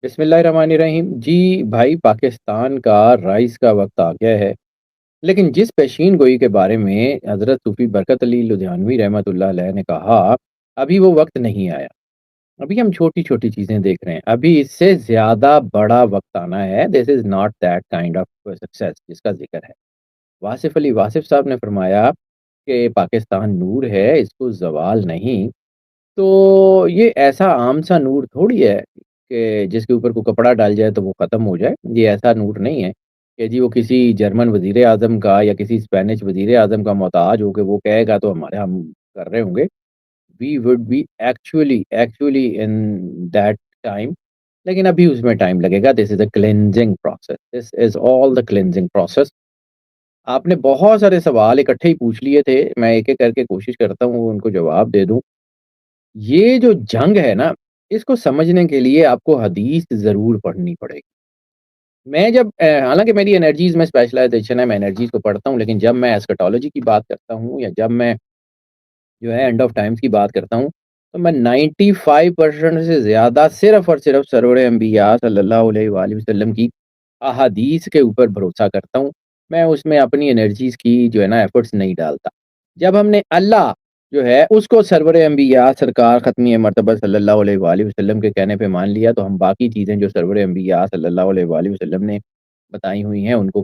بسم اللہ الرحمن الرحیم جی بھائی، پاکستان کا رائس کا وقت آ گیا ہے، لیکن جس پیشین گوئی کے بارے میں حضرت صوفی برکت علی لدھیانوی رحمۃ اللہ علیہ نے کہا، ابھی وہ وقت نہیں آیا۔ ابھی ہم چھوٹی چھوٹی چیزیں دیکھ رہے ہیں، ابھی اس سے زیادہ بڑا وقت آنا ہے۔ This is not that kind of success جس کا ذکر ہے۔ واصف علی واصف صاحب نے فرمایا کہ پاکستان نور ہے، اس کو زوال نہیں۔ تو یہ ایسا عام سا نور تھوڑی ہے کہ جس کے اوپر کوئی کپڑا ڈال جائے تو وہ ختم ہو جائے۔ یہ ایسا نور نہیں ہے کہ جی وہ کسی جرمن وزیر اعظم کا یا کسی اسپینش وزیر اعظم کا محتاج ہو کے وہ کہے گا تو ہم کر رہے ہوں گے۔ We would be actually in that time, لیکن ابھی اس میں ٹائم لگے گا۔ This is a cleansing process, this is all the cleansing process. آپ نے بہت سارے سوال اکٹھے ہی پوچھ لیے تھے، میں ایک ایک کر کے کوشش کرتا ہوں ان کو جواب دے دوں۔ یہ جو جنگ ہے نا، اس کو سمجھنے کے لیے آپ کو حدیث ضرور پڑھنی پڑے گی۔ میں جب حالانکہ میری انرجیز میں اسپیشلائزیشن ہے، میں انرجیز کو پڑھتا ہوں، لیکن جب میں ایسکٹولوجی کی بات کرتا ہوں یا جب میں جو ہے اینڈ آف ٹائمز کی بات کرتا ہوں، تو میں 95% سے زیادہ صرف اور صرف سرور انبیاء صلی اللہ علیہ وآلہ وسلم کی احادیث کے اوپر بھروسہ کرتا ہوں۔ میں اس میں اپنی انرجیز کی جو ہے نا ایفرٹس نہیں ڈالتا۔ جب ہم نے اللہ جو ہے اس کو سرور انبیاء سرکار ختمی مرتبہ صلی اللہ علیہ وآلہ وسلم کے کہنے پہ مان لیا، تو ہم باقی چیزیں جو سرور انبیاء صلی اللہ علیہ وآلہ وسلم نے بتائی ہوئی ہیں ان کو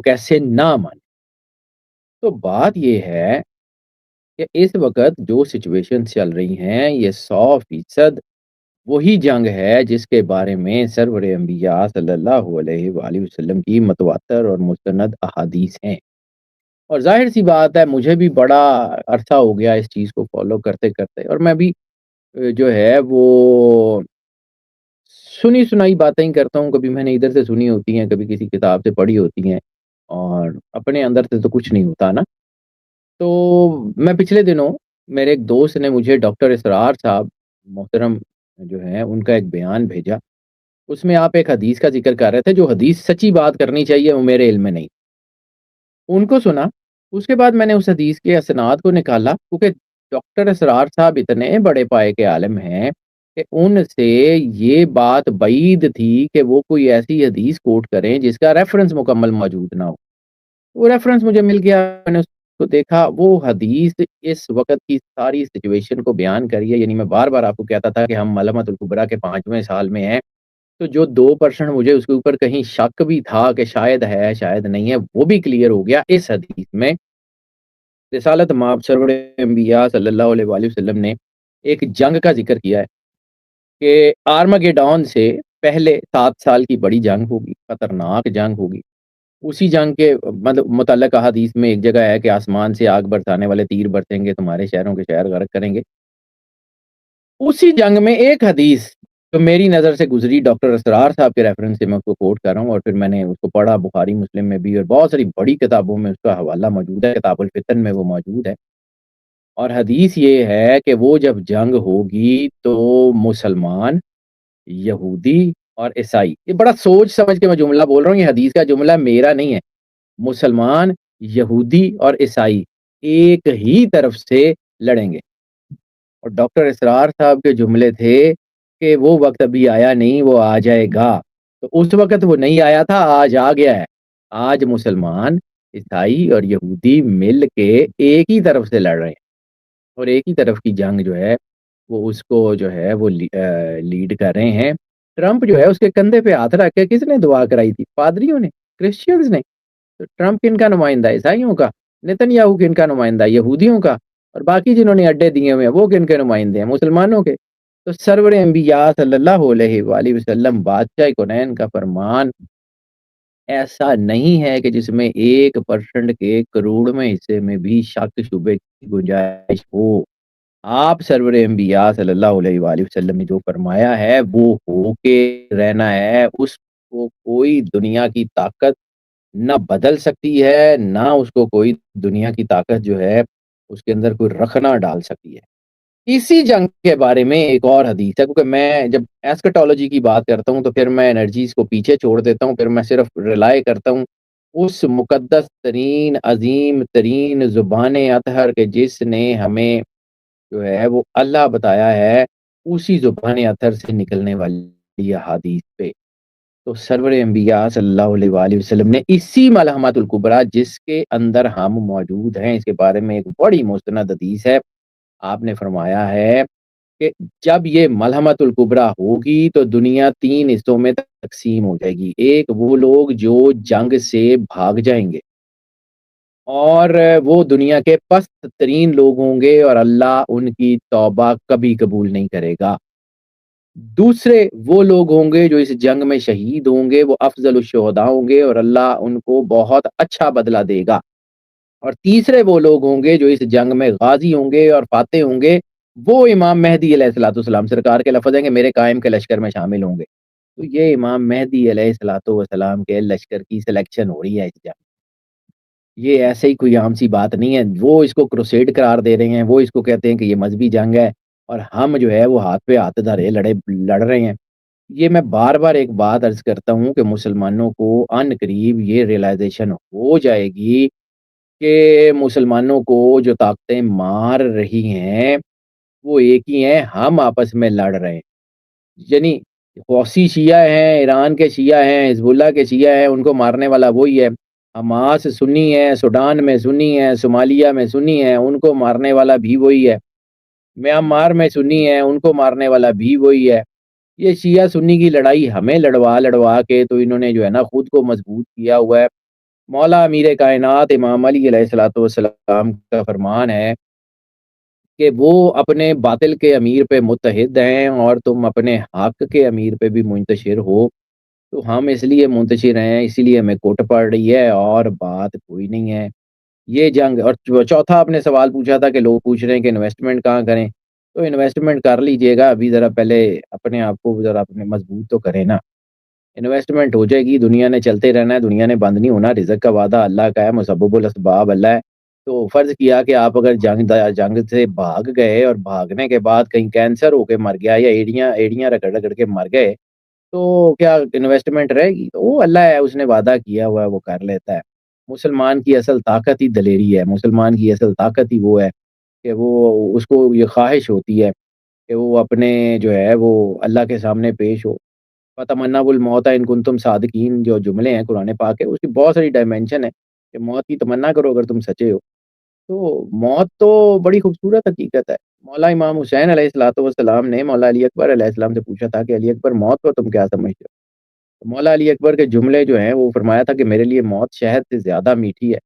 کیسے نہ مانیں۔ تو بات یہ ہے کہ اس وقت جو سچویشن چل رہی ہیں، یہ 100% وہی جنگ ہے جس کے بارے میں سرور انبیاء صلی اللہ علیہ وآلہ وسلم کی متواتر اور مستند احادیث ہیں۔ اور ظاہر سی بات ہے، مجھے بھی بڑا عرصہ ہو گیا اس چیز کو فالو کرتے کرتے، اور میں بھی جو ہے وہ سنی سنائی باتیں ہی کرتا ہوں۔ کبھی میں نے ادھر سے سنی ہوتی ہیں، کبھی کسی کتاب سے پڑھی ہوتی ہیں، اور اپنے اندر سے تو کچھ نہیں ہوتا نا۔ تو میں پچھلے دنوں میرے ایک دوست نے مجھے ڈاکٹر اسرار صاحب محترم جو ہیں ان کا ایک بیان بھیجا۔ اس میں آپ ایک حدیث کا ذکر کر رہے تھے، جو حدیث سچی بات کرنی چاہیے وہ میرے علم میں نہیں۔ ان کو سنا، اس کے بعد میں نے اس حدیث کے اسناد کو نکالا، کیونکہ ڈاکٹر اسرار صاحب اتنے بڑے پائے کے عالم ہیں کہ ان سے یہ بات بعید تھی کہ وہ کوئی ایسی حدیث کوٹ کریں جس کا ریفرنس مکمل موجود نہ ہو۔ وہ ریفرنس مجھے مل گیا، میں نے اس کو دیکھا، وہ حدیث اس وقت کی ساری سچویشن کو بیان کری ہے۔ یعنی میں بار بار آپ کو کہتا تھا کہ ہم ملمت الکبریٰ کے 5ویں سال میں ہیں، تو جو 2% مجھے اس کے اوپر کہیں شک بھی تھا کہ شاید ہے شاید نہیں ہے، وہ بھی کلیئر ہو گیا اس حدیث میں۔ رسالت مآب سرور انبیاء صلی اللہ علیہ وآلہ وسلم نے ایک جنگ کا ذکر کیا ہے کہ آرمگیڈون سے پہلے 7 سال کی بڑی جنگ ہوگی، خطرناک جنگ ہوگی۔ اسی جنگ کے متعلق حدیث میں ایک جگہ ہے کہ آسمان سے آگ برسانے والے تیر برسیں گے، تمہارے شہروں کے شہر غرق کریں گے۔ اسی جنگ میں ایک حدیث جو میری نظر سے گزری، ڈاکٹر اسرار صاحب کے ریفرنس سے میں اس کو کوٹ کر رہا ہوں، اور پھر میں نے اس کو پڑھا بخاری مسلم میں بھی، اور بہت ساری بڑی کتابوں میں اس کا حوالہ موجود ہے، کتاب الفتن میں وہ موجود ہے۔ اور حدیث یہ ہے کہ وہ جب جنگ ہوگی تو مسلمان، یہودی اور عیسائی، یہ بڑا سوچ سمجھ کے میں جملہ بول رہا ہوں، یہ حدیث کا جملہ میرا نہیں ہے، مسلمان، یہودی اور عیسائی ایک ہی طرف سے لڑیں گے۔ اور ڈاکٹر اسرار صاحب کے جملے تھے کہ وہ وقت ابھی آیا نہیں، وہ آ جائے گا۔ تو اس وقت وہ نہیں آیا تھا، آج آ گیا ہے۔ آج مسلمان، عیسائی اور یہودی مل کے ایک ہی طرف سے لڑ رہے ہیں، اور ایک ہی طرف کی جنگ جو ہے وہ اس کو جو ہے وہ لیڈ کر رہے ہیں۔ ٹرمپ جو ہے اس کے کندھے پہ ہاتھ رکھ کے کس نے دعا کرائی تھی؟ پادریوں نے، کرسچنز نے۔ تو ٹرمپ کن کا نمائندہ؟ عیسائیوں کا۔ نتن یاہو کن کا نمائندہ؟ یہودیوں کا۔ اور باقی جنہوں نے اڈے دیے ہوئے ہیں وہ کن کے نمائندے ہیں؟ مسلمانوں کے۔ تو سرور انبیاء صلی اللہ علیہ وآلہ وسلم بادشاہ کونین کا فرمان ایسا نہیں ہے کہ جس میں 1% کے کروڑویں حصے میں بھی شک شبے کی گنجائش ہو۔ آپ سرور انبیاء صلی اللہ علیہ وآلہ وسلم نے جو فرمایا ہے وہ ہو کے رہنا ہے، اس کو کوئی دنیا کی طاقت نہ بدل سکتی ہے، نہ اس کو کوئی دنیا کی طاقت جو ہے اس کے اندر کوئی رخنا ڈال سکتی ہے۔ اسی جنگ کے بارے میں ایک اور حدیث ہے، کیونکہ میں جب ایسکٹولوجی کی بات کرتا ہوں تو پھر میں انرجیز کو پیچھے چھوڑ دیتا ہوں، پھر میں صرف ریلائے کرتا ہوں اس مقدس ترین عظیم ترین زبان اطہر کے جس نے ہمیں جو ہے وہ اللہ بتایا ہے، اسی زبان اطہر سے نکلنے والی वाली अहादीस पे। तो सरवर अंबिया सल्लल्लाहु अलैहि वसल्लम ने इसी मलहमतुल कुबरा जिसके अंदर हम मौजूद हैं, इसके बारे में एक बड़ी मुस्तनद हदीस है। आपने फरमाया है कि जब ये मलहमतुल कुबरा होगी तो दुनिया 3 हिस्सों में तक़सीम हो जाएगी। एक वो लोग जो जंग से भाग जाएँगे और वो दुनिया के पस्त तरीन लोग होंगे और अल्लाह उनकी तौबा कभी कबूल नहीं करेगा। दूसरे वो लोग होंगे जो इस जंग में शहीद होंगे, वो अफ़ज़लुश शुहदा होंगे और अल्लाह उनको बहुत अच्छा बदला देगा। और तीसरे वो लोग होंगे जो इस जंग में गाज़ी होंगे और फ़ातेह होंगे, वो इमाम मेहदी अलैहिस्सलाम सरकार के लफ़्ज़ हैं कि मेरे कायम के लश्कर में शामिल होंगे। तो ये इमाम मेहदी अलैहिस्सलाम के लश्कर की सिलेक्शन हो रही है इस जंग। ये ऐसे ही कोई आम-सी बात नहीं है। वो इसको क्रूसेड करार दे रहे हैं, वो इसको कहते हैं कि ये मज़हबी जंग है और हम जो है वो हाथ पे हाथ धरे लड़ रहे हैं। ये मैं बार-बार एक बात अर्ज़ करता हूँ कि मुसलमानों को अनकरीब ये रियलाइज़ेशन हो जाएगी कि मुसलमानों को जो ताकतें मार रही हैं, वो एक ही हैं, हम आपस में लड़ रहे हैं। यानी हौसी शिया हैं, ईरान के शिया हैं, हिज़्बुल्लाह के शिया हैं, उनको मारने वाला वही है। हमास सुन्नी है, सूडान में सुन्नी है, सोमालिया में सुन्नी है, उनको मारने वाला भी वही है। म्यांमार में सुन्नी है, उनको मारने वाला भी वही है। ये शिया सुन्नी की लड़ाई हमें लड़वा-लड़वा के तो इन्होंने जो है ना खुद को मजबूत किया हुआ है। मौला अमीर कायनात इमाम अली अलैहिस्सलातु वस्सलाम का फरमान है कि वो अपने बातिल के अमीर पे मुत्तहिद हैं और तुम अपने हक के अमीर पे भी मुंतशिर हो। तो हम इसलिए मुंतशिर हैं, इसीलिए हमें कुट पड़ रही है और बात कोई नहीं है। ये जंग और चौथा आपने सवाल पूछा था कि लोग पूछ रहे हैं कि इन्वेस्टमेंट कहाँ करें? तो इन्वेस्टमेंट कर लीजिएगा, अभी ज़रा पहले अपने आप को ज़रा अपने मजबूत तो करें ना। इन्वेस्टमेंट हो जाएगी, दुनिया ने चलते रहना है, दुनिया ने बंद नहीं होना, रिज़्क का वादा अल्लाह का है, मुसब्बिबुल असबाब अल्लाह है। तो फ़र्ज़ किया कि आप अगर जंग से भाग गए और भागने के बाद कहीं कैंसर होके मर गया या एड़ियाँ एड़ियाँ रगड़-रगड़ के मर गए, तो क्या इन्वेस्टमेंट रहेगी? तो वो अल्लाह है, उसने वादा किया हुआ है, वो कर लेता है। मुसलमान की असल ताकत ही दलेरी है, मुसलमान की असल ताकत ही वो है कि वो उसको ये ख़्वाहिश होती है कि वो अपने जो है वो अल्लाह के सामने पेश हो। फ़तमन्नाउल मौत इन कुंतुम सादिकीन जो जुमले हैं कुरान पाक के, उसकी बहुत सारी डायमेंशन है कि मौत की तमन्ना करो अगर तुम सच्चे हो। तो मौत तो बड़ी खूबसूरत हकीकत है। मौला इमाम हुसैन अलैहिस्सलातु वस्सलाम ने मौला अली अकबर अलैहिस्सलाम से पूछा था कि अली अकबर मौत को तुम क्या समझते हो? तो मौला अली अकबर के जुमले जो हैं वो फरमाया था कि मेरे लिए मौत शहद से ज़्यादा मीठी है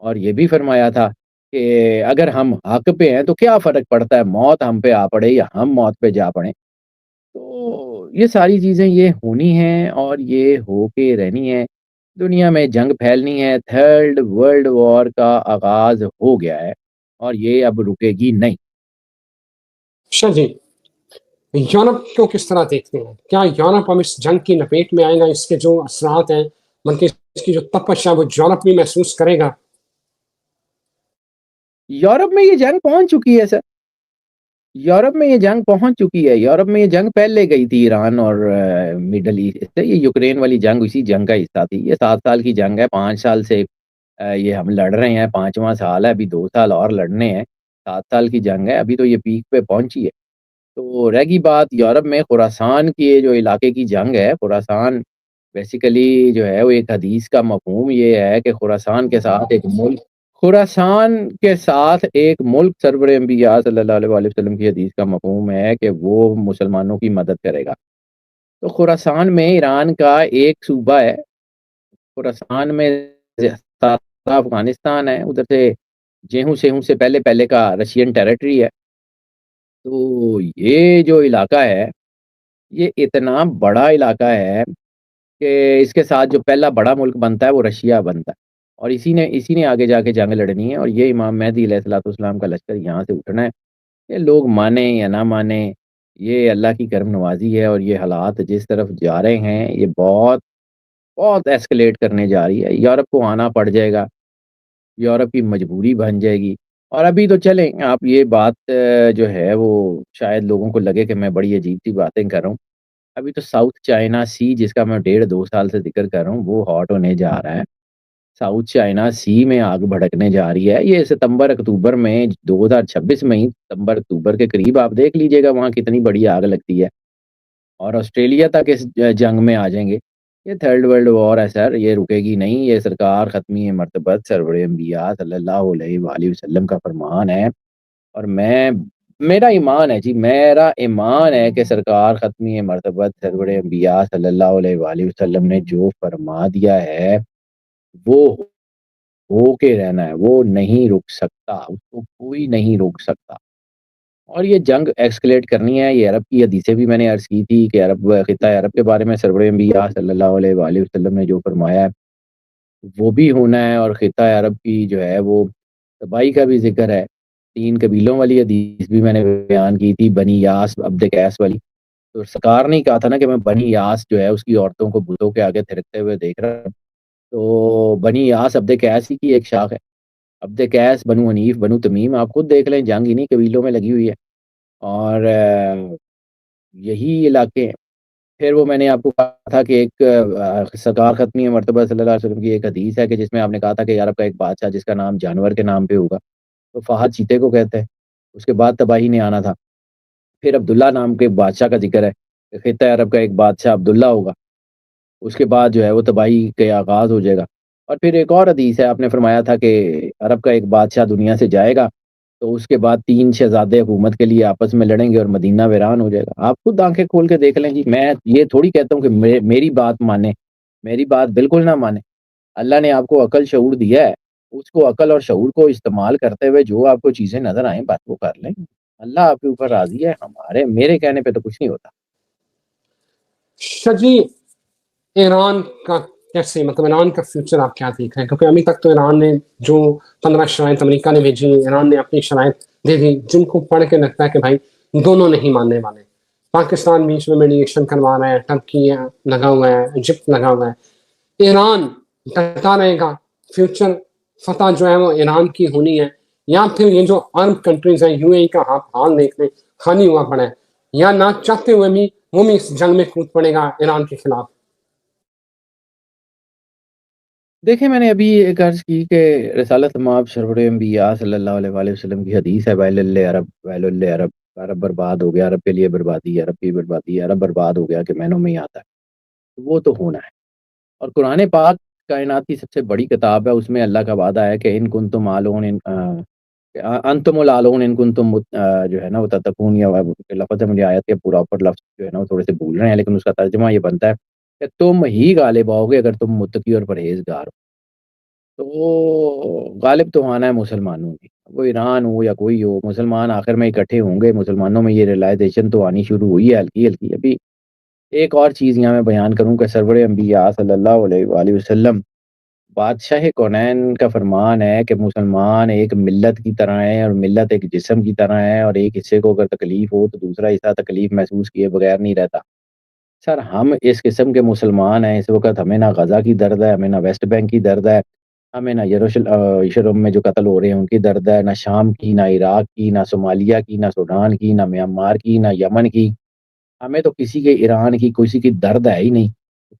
और ये भी फरमाया था कि अगर हम हक पे हैं तो क्या फ़र्क पड़ता है मौत हम पे आ पड़े या हम मौत पे जा पड़े। तो ये सारी चीज़ें ये होनी हैं और ये होके रहनी है। दुनिया में जंग फैलनी है, थर्ड वर्ल्ड वॉर का आगाज़ हो गया है और ये अब रुकेगी नहीं। अच्छा जी, यूरोप को किस तरह देखते हैं? क्या यूरोप अब इस जंग की लपेट में आएगा? इसके जो असरात हैं, बल्कि इसकी जो तपश है, वो यूरोप भी महसूस करेगा? यूरोप में ये जंग पहुँच चुकी है सर। यूरोप में ये जंग पहुँच चुकी है। यूरोप में ये जंग पहले गई थी ईरान और मिडल ईस्ट से। ये यूक्रेन वाली जंग इसी जंग का हिस्सा थी। ये 7 साल की जंग है, 5 साल से ये हम लड़ रहे हैं, 5वाँ साल है, अभी 2 साल और लड़ने हैं। 7 साल की जंग है, अभी तो ये पीक पे पहुँची है। तो रह गई बात यूरोप में खुरासान की ये जो इलाके की जंग है, खुरासान बेसिकली जो है वो एक हदीस का मफ़हूम ये है कि खुरासान के साथ एक मुल्क सरवर अंबिया सल्लल्लाहु अलैहि वसल्लम की हदीस का मफ़हूम है कि वो मुसलमानों की मदद करेगा। तो खुरासान में ईरान का एक सूबा है, खुरासान में सारा अफ़गानिस्तान है, उधर से जेहूं-सेहूं से पहले-पहले का रशियन टेरिटरी है। तो ये जो इलाका है, ये इतना बड़ा इलाका है कि इसके साथ जो पहला बड़ा मुल्क बनता है वो रशिया बनता है और इसी ने आगे जाके जंग लड़नी है और ये इमाम मेहदी अलैहिस्सलाम का लश्कर यहाँ से उठना है। ये लोग माने या ना माने, ये अल्लाह की करम नवाज़ी है और ये हालात जिस तरफ जा रहे हैं, ये बहुत, बहुत एस्केलेट करने जा रही है। यूरोप को आना पड़ जाएगा, यूरोप की मजबूरी बन जाएगी और अभी तो चलें आप ये बात जो है वो शायद लोगों को लगे कि मैं बड़ी अजीब-सी बातें कर रहा हूँ। अभी तो साउथ चाइना सी जिसका मैं डेढ़ 2 साल से ज़िक्र कर रहा हूँ, वो हॉट होने जा रहा है। साउथ चाइना सी में आग भड़कने जा रही है। ये सितंबर-अक्तूबर में 2026 में ही सितंबर-अक्तूबर के करीब आप देख लीजिएगा वहाँ कितनी बड़ी आग लगती है। اور آسٹریलिया तक इस जंग में आ जाएँगे। ये थर्ड वर्ल्ड वॉर है सर, ये रुकेगी नहीं, ये सरकार ख़त्मी मर्तबत सरवरे अंबिया सल्लल्लाहु अलैहि वालैहि वसल्लम का फरमान है। और मेरा ईमान है जी, मेरा ईमान है कि सरकार ख़त्मी मर्तबत सरवरे अंबिया सल्लल्लाहु अलैहि वालैहि वसल्लम ने जो फरमा दिया है, वो हो के रहना है, वो नहीं रुक सकता, उसको कोई नहीं रोक सकता। और ये जंग एस्केलेट करनी है, ये अरब की हदीसें भी मैंने अर्ज़ की थी कि खित्ता अरब के बारे में सरवरे अंबिया सल्लल्लाहु अलैहि वालैहि वसल्लम ने जो फरमाया है, वो भी होना है। और खित्ता अरब की जो है वो तबाही का भी ज़िक्र है। 3 कबीलों वाली हदीस भी मैंने बयान की थी, बनी यास, अब्द कैस वाली। तो सरकार ने ही कहा था ना कि मैं बनी यास जो है उसकी औरतों को बुतों के आगे थिरकते हुए देख रहा हूँ। तो बनी यास अब्द कैस ही की एक शाख है। अब्द कैस, बनु हनीफ, बनु तमीम, आप खुद देख लें, जंग इन्हीं कबीलों में लगी हुई है। और यही इलाके हैं। फिर वो मैंने आपको कहा था कि एक सरकार ख़त्मी मर्तबा सल्लल्लाहु अलैहि वसल्लम की एक हदीस है कि जिसमें आपने कहा था कि अरब का एक बादशाह जिसका नाम जानवर के नाम पे होगा, तो फ़हद चीते को कहते हैं। उसके बाद तबाही ने आना था। फिर अब्दुल्ला नाम के बादशाह का ज़िक्र है, खित्ता अरब का एक बादशाह अब्दुल्ला होगा। उसके बाद जो है वो तबाही के आगाज़ हो जाएगा। और फिर एक और हदीस है, आपने फ़रमाया था कि अरब का एक बादशाह दुनिया से जाएगा, तो उसके बाद 3 शहज़ादे हुकूमत के लिए आपस में लड़ेंगे और मदीना वीरान हो जाएगा। आप खुद आँखें खोल के देख लें जी, मैं ये थोड़ी कहता हूँ कि मेरी बात मानें, मेरी बात बिल्कुल ना मानें। अल्लाह ने आपको अकल शऊर दिया है, उसको अकल और शऊर को इस्तेमाल करते हुए जो आपको चीज़ें नज़र आएँ, बस वो कर लें। अल्लाह आपके ऊपर राज़ी है, मेरे कहने पे तो कुछ नहीं होता। अच्छा जी, ईरान का कैसे, मतलब ईरान का फ्यूचर आप क्या देख रहे हैं? क्योंकि अभी तक तो ईरान ने जो 15 शराइत अमेरिका ने भेजी, ईरान ने अपनी शराइत दे दी, जिनको पढ़ के लगता है कि भाई दोनों नहीं मानने वाले। पाकिस्तान बीच में मीडिएशन करवा रहा है, टर्की लगा हुआ है, इजिप्ट लगा हुआ है। ईरान डटा रहेगा, फ्यूचर फतह जो है वो ईरान की होनी है, या फिर ये जो अरब कंट्रीज हैं, यूएई का आप हाल देख लें, खाली हुआ पड़ा है, या ना चाहते हुए भी वो भी इस जंग में कूद पड़ेगा ईरान के खिलाफ। देखिए, मैंने अभी एक अर्ज़ की कि रिसालत माब सरवरे अंबिया सल्लल्लाहु अलैहि वसल्लम की हदीस है, वैलुल अरब, अरब बर्बाद हो गया, अरब के लिए बर्बादी, अरब की बर्बादी, अरब बर्बाद हो गया कि महीनों में ही आता है। तो वो तो होना है। और कुरान पाक कायनात की सबसे बड़ी किताब है, उसमें अल्लाह का वादा है कि इन कुंतुम आलून अंतुमुल आलून इन कुंतुम जो है ना वो तत्तकून, या लफ़्ज़ है, मुझे आयत के प्रॉपर लफ़्ज़ जो है ना वो थोड़े से भूल रहे हैं, लेकिन उसका तर्जुमा ये बनता है कि तुम ही गालिब आओगे अगर तुम मुत्तकी और परहेज़गार हो। तो गालिब तो आना है मुसलमानों ने, वो ईरान हो या कोई हो, मुसलमान आखिर में इकट्ठे होंगे। मुसलमानों में ये रियलाइज़ेशन तो आनी शुरू हुई है हल्की-हल्की। अभी एक और चीज़ यहाँ मैं बयान करूँ कि सरवरे अंबिया सल्लल्लाहु अलैहि वसल्लम, बादशाह कौनैन का फरमान है कि मुसलमान एक मिल्लत की तरह है और मिल्लत एक जिस्म की तरह है, और एक हिस्से को अगर तकलीफ़ हो तो दूसरा हिस्सा तकलीफ़ महसूस किए बगैर नहीं रहता। सर, हम इस किस्म के मुसलमान हैं, इस वक़्त हमें ना गज़ा की दर्द है, हमें ना वेस्ट बैंक की दर्द है, हमें ना यरूशलेम में जो कत्ल हो रहे हैं उनकी दर्द है, ना शाम की, ना इराक की, ना सोमालिया की, ना सूडान की, ना म्यांमार की, ना यमन की। हमें तो किसी के ईरान की, किसी की दर्द है ही नहीं।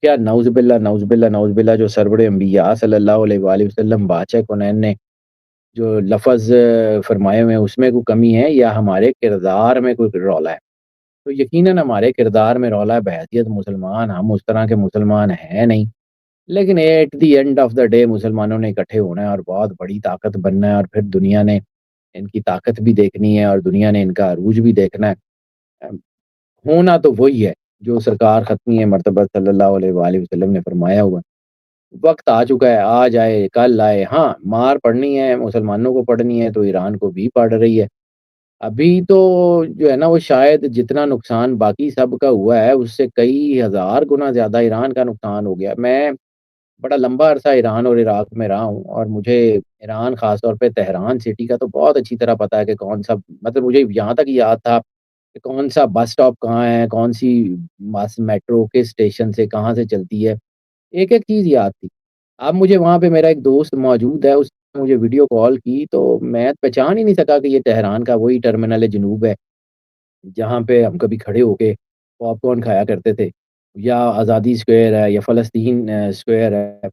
क्या नऊज़ुबिल्लाह नऊज़ुबिल्लाह नऊज़ुबिल्लाह, जो सरवरे अंबिया सल्लल्लाहु अलैहि वसल्लम बादशाह कौनैन ने जो लफ़्ज़ फ़रमाए हुए हैं उसमें कोई कमी है, या हमारे किरदार में कोई रौला है? तो यकीनन हमारे किरदार में रौला है। बहैसियत मुसलमान हम उस तरह के मुसलमान हैं नहीं। लेकिन at the end of the day मुसलमानों ने इकट्ठे होना है और बहुत बड़ी ताकत बनना है, और फिर दुनिया ने इनकी ताकत भी देखनी है और दुनिया ने इनका अरूज भी देखना है। अ, होना तो वही है जो सरकार ख़त्मी मर्तबा सल्लल्लाहु अलैहि वसल्लम ने फरमाया हुआ है। वक़्त आ चुका है, आज आए, कल आए। हाँ, मार पड़नी है, मुसलमानों को पड़नी है तो ईरान को भी पड़ रही है। अभी तो जो है ना वो शायद जितना नुकसान बाकी सब का हुआ है, उससे कई हज़ार गुना ज़्यादा ईरान का नुकसान हो गया। मैं बड़ा लंबा अरसा ईरान और इराक में रहा हूँ, और मुझे ईरान ख़ास तौर पे तेहरान सिटी का तो बहुत अच्छी तरह पता है कि कौन-सा, मतलब मुझे यहाँ तक याद था कि कौन-सा बस स्टॉप कहाँ है, कौन-सी बस मेट्रो किस स्टेशन से कहाँ से चलती है, एक-एक चीज़ याद थी। अब मुझे वहाँ पे मेरा एक दोस्त मौजूद है, उसने मुझे वीडियो कॉल की तो मैं पहचान ही नहीं सका कि ये तेहरान का वही टर्मिनल जनूब है, जहाँ पे हम कभी खड़े होके पॉपकॉर्न खाया करते थे, या आज़ादी स्क्वायर है, या फ़लस्तीन स्क्वायर है।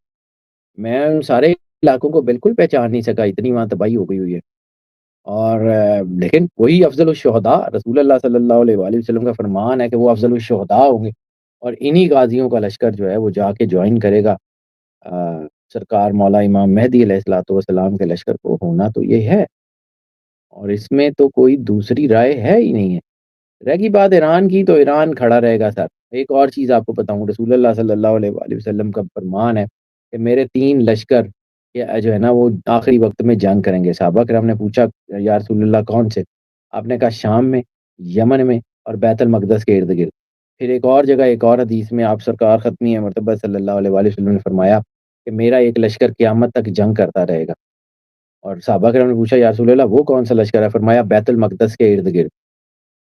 मैं उन सारे इलाकों को बिल्कुल पहचान नहीं सका, इतनी वहाँ तबाही हो गई हुई है। اور لیکن وہی افضل الشہداء رسول اللہ صلی اللہ علیہ وآلہ وسلم کا فرمان ہے کہ وہ افضل الشہداء ہوں گے، اور انہی غازیوں کا لشکر جو ہے وہ جا کے جوائن کرے گا سرکار مولا امام مہدی علیہ الصلوۃ والسلام کے لشکر کو۔ ہونا تو یہ ہے، اور اس میں تو کوئی دوسری رائے ہے ہی نہیں ہے۔ رہ گئی بات ایران کی، تو ایران کھڑا رہے گا سر۔ ایک اور چیز آپ کو بتاؤں، رسول اللہ صلی اللہ علیہ وآلہ وسلم کا فرمان ہے کہ میرے 3 لشکر جو ہے نا وہ آخری وقت میں جنگ کریں گے۔ صحابہ کرام نے پوچھا یا رسول اللہ کون سے؟ آپ نے کہا شام میں، یمن میں، اور بیت المقدس کے ارد گرد۔ پھر ایک اور جگہ ایک اور حدیث میں آپ سرکار ختمی مرتبہ صلی اللہ علیہ وآلہ وسلم نے فرمایا کہ میرا ایک لشکر قیامت تک جنگ کرتا رہے گا۔ اور صحابہ کرام نے پوچھا یا رسول اللہ وہ کون سا لشکر ہے؟ فرمایا بیت المقدس کے ارد گرد۔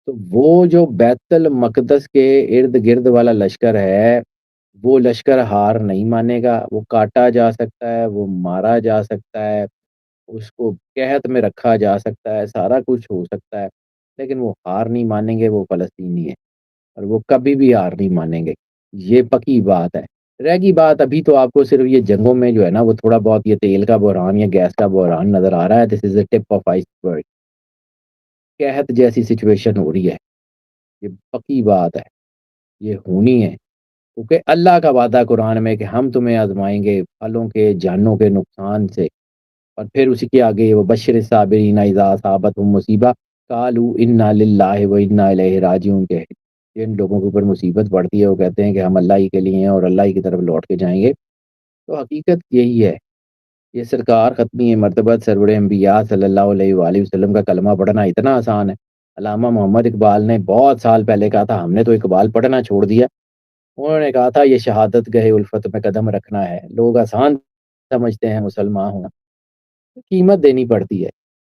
تو وہ جو بیت المقدس کے ارد گرد والا لشکر ہے، وہ لشکر ہار نہیں مانے گا، وہ کاٹا جا سکتا ہے، وہ مارا جا سکتا ہے، اس کو قحط میں رکھا جا سکتا ہے، سارا کچھ ہو سکتا ہے، لیکن وہ ہار نہیں مانیں گے، وہ فلسطینی ہے، اور وہ کبھی بھی ہار نہیں مانیں گے۔ یہ پکی بات ہے۔ رہ گئی بات، ابھی تو آپ کو صرف یہ جنگوں میں جو ہے نا وہ تھوڑا بہت یہ تیل کا بحران یا گیس کا بحران نظر آ رہا ہے، this is a tip of ice برگ۔ قحط جیسی سچویشن ہو رہی ہے، یہ پکی بات ہے، یہ ہونی ہے، کیونکہ اللہ کا وعدہ قرآن میں کہ ہم تمہیں آزمائیں گے پھلوں کے جانوں کے نقصان سے، اور پھر اسی کے آگے وہ بشر صابرین اذا اصابتہم مصیبہ قالوا انا للہ و انا الیہ راجعون کے جن لوگوں کے اوپر مصیبت پڑتی ہے وہ کہتے ہیں کہ ہم اللہ ہی کے لیے ہیں اور اللہ ہی کی طرف لوٹ کے جائیں گے۔ تو حقیقت یہی ہے، یہ سرکار ختمی مرتبہ سرور انبیاء صلی اللہ علیہ وآلہ وسلم کا کلمہ پڑھنا اتنا آسان ہے۔ علامہ محمد اقبال نے بہت سال پہلے کہا تھا، ہم نے تو اقبال پڑھنا چھوڑ دیا۔ انہوں نے کہا تھا یہ شہادت گہے الفت میں قدم رکھنا ہے، لوگ آسان سمجھتے ہیں مسلمان ہونا، قیمت دینی پڑتی ہے۔